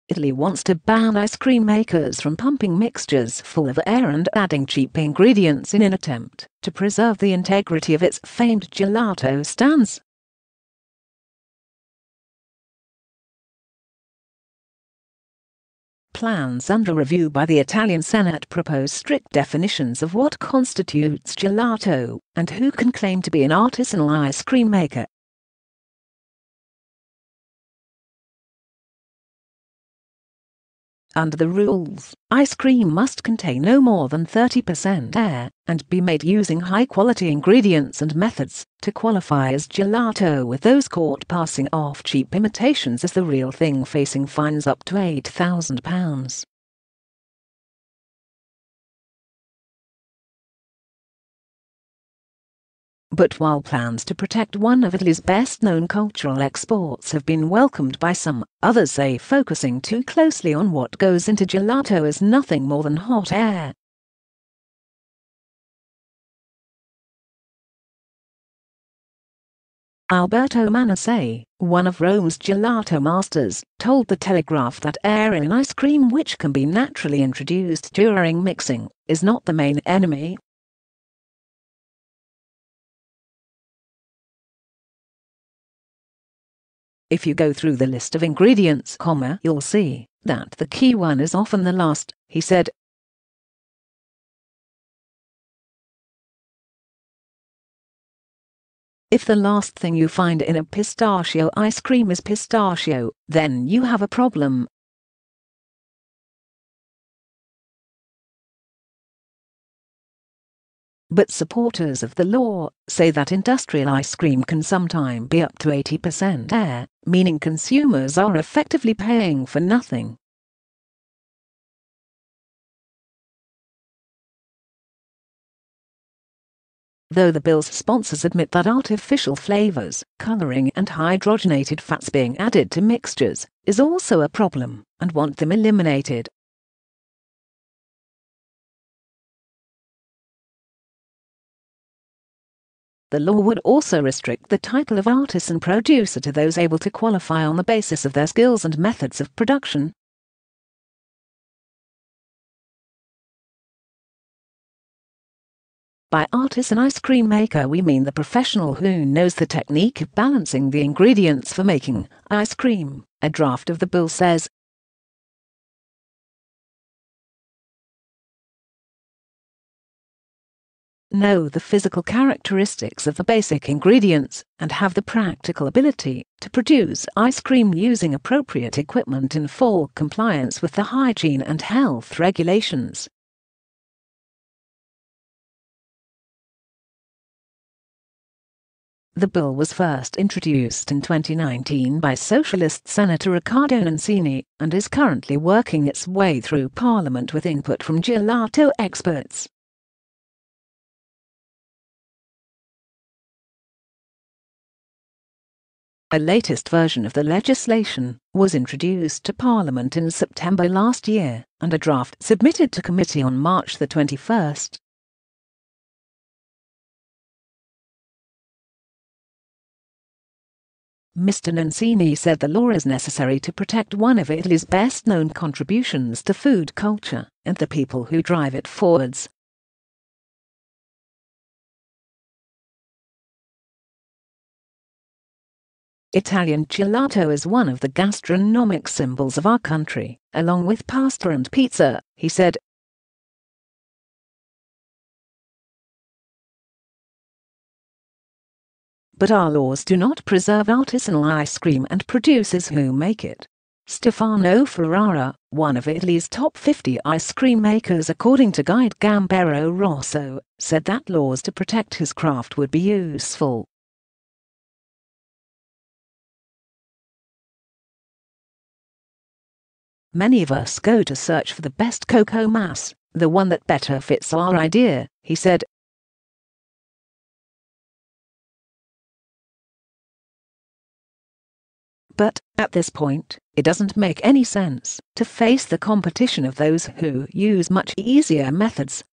Italy wants to ban ice cream makers from pumping mixtures full of air and adding cheap ingredients in an attempt to preserve the integrity of its famed gelato stands. Plans under review by the Italian Senate propose strict definitions of what constitutes gelato and who can claim to be an artisanal ice cream maker. Under the rules, ice cream must contain no more than 30% air and be made using high-quality ingredients and methods to qualify as gelato, with those caught passing off cheap imitations as the real thing facing fines up to £8,000. But while plans to protect one of Italy's best-known cultural exports have been welcomed by some, others say focusing too closely on what goes into gelato is nothing more than hot air. Alberto Manasseh, one of Rome's gelato masters, told The Telegraph that air in ice cream, which can be naturally introduced during mixing, is not the main enemy. If you go through the list of ingredients, you'll see that the key one is often the last, he said. If the last thing you find in a pistachio ice cream is pistachio, then you have a problem. But supporters of the law say that industrial ice cream can sometimes be up to 80% air, meaning consumers are effectively paying for nothing. Though the bill's sponsors admit that artificial flavors, coloring and hydrogenated fats being added to mixtures is also a problem and want them eliminated. The law would also restrict the title of artisan producer to those able to qualify on the basis of their skills and methods of production. By artisan ice cream maker we mean the professional who knows the technique of balancing the ingredients for making ice cream, a draft of the bill says. Know the physical characteristics of the basic ingredients and have the practical ability to produce ice cream using appropriate equipment in full compliance with the hygiene and health regulations. The bill was first introduced in 2019 by Socialist Senator Riccardo Nancini and is currently working its way through Parliament with input from gelato experts. A latest version of the legislation was introduced to Parliament in September last year, and a draft submitted to committee on March the 21st. Mr. Nancini said the law is necessary to protect one of Italy's best-known contributions to food culture and the people who drive it forwards. Italian gelato is one of the gastronomic symbols of our country, along with pasta and pizza, he said. But our laws do not preserve artisanal ice cream and producers who make it. Stefano Ferrara, one of Italy's top 50 ice cream makers according to guide Gambero Rosso, said that laws to protect his craft would be useful. Many of us go to search for the best cocoa mass, the one that better fits our idea, he said. But, at this point, it doesn't make any sense to face the competition of those who use much easier methods.